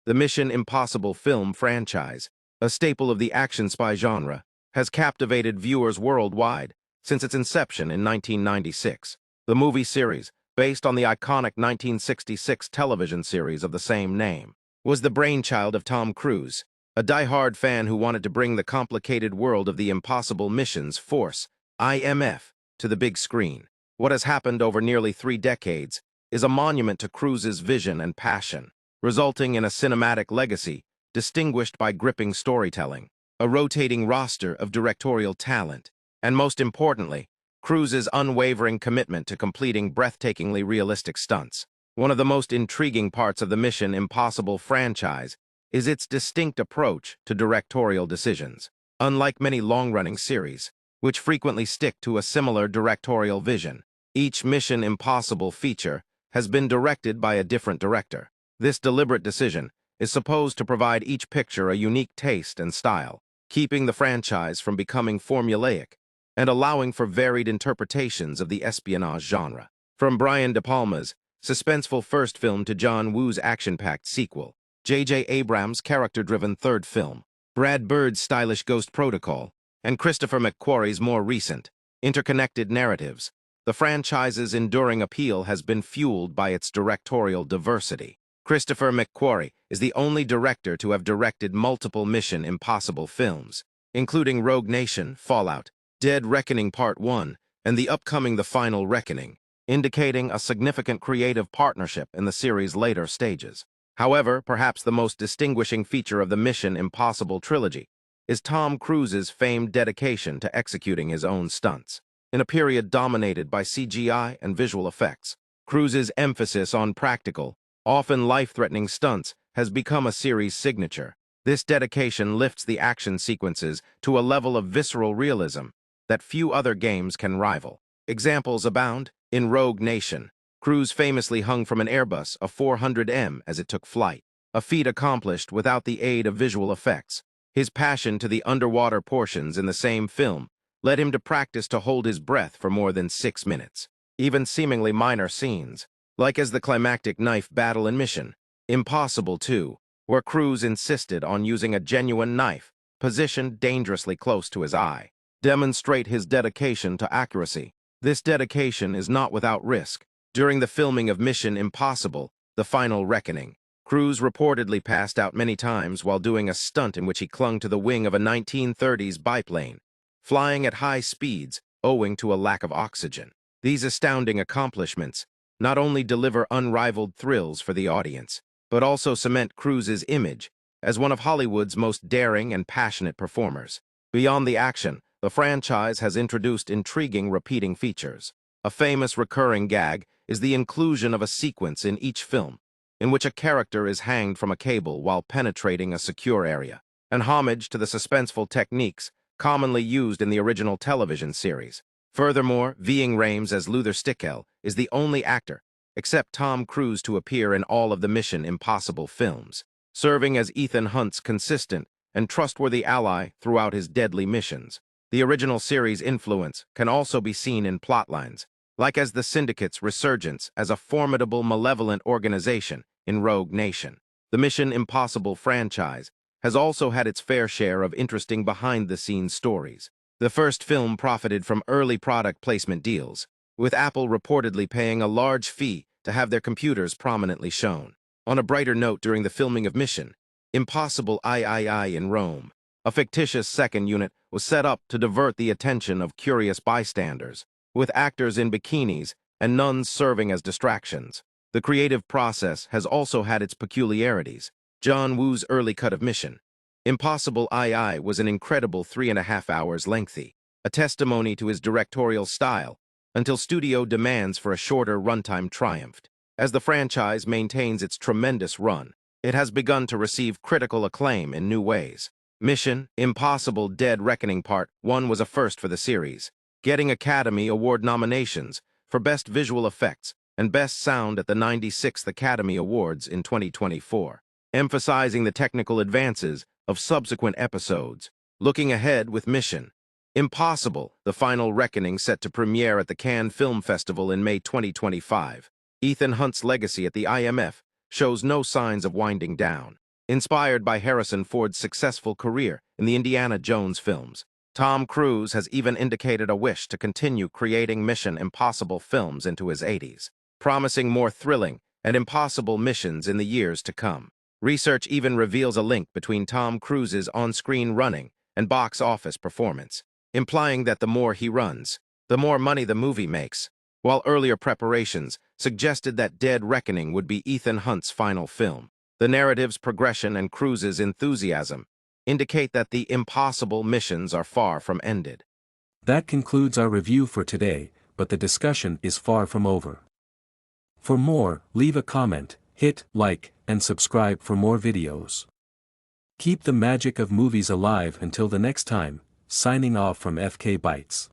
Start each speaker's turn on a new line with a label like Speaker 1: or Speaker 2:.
Speaker 1: The Mission Impossible film franchise, a staple of the action spy genre, has captivated viewers worldwide since its inception in 1996. The movie series, based on the iconic 1966 television series of the same name, was the brainchild of Tom Cruise, a die-hard fan who wanted to bring the complicated world of the Impossible Missions Force, IMF, to the big screen. What has happened over nearly 3 decades is a monument to Cruise's vision and passion, resulting in a cinematic legacy distinguished by gripping storytelling, a rotating roster of directorial talent, and most importantly, Cruise's unwavering commitment to completing breathtakingly realistic stunts. One of the most intriguing parts of the Mission Impossible franchise is its distinct approach to directorial decisions. Unlike many long-running series, which frequently stick to a similar directorial vision, each Mission Impossible feature has been directed by a different director. This deliberate decision is supposed to provide each picture a unique taste and style, keeping the franchise from becoming formulaic and allowing for varied interpretations of the espionage genre. From Brian De Palma's suspenseful first film to John Woo's action-packed sequel, J.J. Abrams' character-driven third film, Brad Bird's stylish Ghost Protocol, and Christopher McQuarrie's more recent, interconnected narratives, the franchise's enduring appeal has been fueled by its directorial diversity. Christopher McQuarrie is the only director to have directed multiple Mission Impossible films, including Rogue Nation, Fallout, Dead Reckoning Part 1, and the upcoming The Final Reckoning, indicating a significant creative partnership in the series' later stages. However, perhaps the most distinguishing feature of the Mission Impossible trilogy is Tom Cruise's famed dedication to executing his own stunts. In a period dominated by CGI and visual effects, Cruise's emphasis on practical, often life-threatening stunts has become a series signature. This dedication lifts the action sequences to a level of visceral realism that few other games can rival. Examples abound. In Rogue Nation, Cruise famously hung from an Airbus, a 400M, as it took flight, a feat accomplished without the aid of visual effects. His passion to the underwater portions in the same film led him to practice to hold his breath for more than 6 minutes. Even seemingly minor scenes, like as the climactic knife battle in Mission Impossible 2, where Cruise insisted on using a genuine knife positioned dangerously close to his eye, demonstrate his dedication to accuracy. This dedication is not without risk. During the filming of Mission Impossible, The Final Reckoning, Cruise reportedly passed out many times while doing a stunt in which he clung to the wing of a 1930s biplane, flying at high speeds owing to a lack of oxygen. These astounding accomplishments not only deliver unrivaled thrills for the audience, but also cement Cruise's image as one of Hollywood's most daring and passionate performers. Beyond the action, the franchise has introduced intriguing repeating features. A famous recurring gag is the inclusion of a sequence in each film in which a character is hanged from a cable while penetrating a secure area, an homage to the suspenseful techniques commonly used in the original television series. Furthermore, Ving Rhames as Luther Stickel is the only actor, except Tom Cruise, to appear in all of the Mission Impossible films, serving as Ethan Hunt's consistent and trustworthy ally throughout his deadly missions. The original series' influence can also be seen in plotlines, like as the Syndicate's resurgence as a formidable, malevolent organization in Rogue Nation. The Mission Impossible franchise has also had its fair share of interesting behind-the-scenes stories. The first film profited from early product placement deals, with Apple reportedly paying a large fee to have their computers prominently shown. On a brighter note, during the filming of Mission Impossible III in Rome, a fictitious second unit was set up to divert the attention of curious bystanders, with actors in bikinis and nuns serving as distractions. The creative process has also had its peculiarities. John Woo's early cut of Mission Impossible II was an incredible 3.5 hours lengthy, a testimony to his directorial style, until studio demands for a shorter runtime triumphed. As the franchise maintains its tremendous run, it has begun to receive critical acclaim in new ways. Mission Impossible Dead Reckoning Part 1 was a first for the series, getting Academy Award nominations for Best Visual Effects and Best Sound at the 96th Academy Awards in 2024, emphasizing the technical advances of subsequent episodes. Looking ahead with Mission Impossible, The Final Reckoning, set to premiere at the Cannes Film Festival in May 2025, Ethan Hunt's legacy at the IMF shows no signs of winding down. Inspired by Harrison Ford's successful career in the Indiana Jones films, Tom Cruise has even indicated a wish to continue creating Mission Impossible films into his 80s, promising more thrilling and impossible missions in the years to come. Research even reveals a link between Tom Cruise's on-screen running and box office performance, implying that the more he runs, the more money the movie makes, while earlier preparations suggested that Dead Reckoning would be Ethan Hunt's final film. The narrative's progression and Cruise's enthusiasm indicate that the impossible missions are far from ended.
Speaker 2: That concludes our review for today, but the discussion is far from over. For more, leave a comment, hit like, and subscribe for more videos. Keep the magic of movies alive until the next time, signing off from FK Bytes.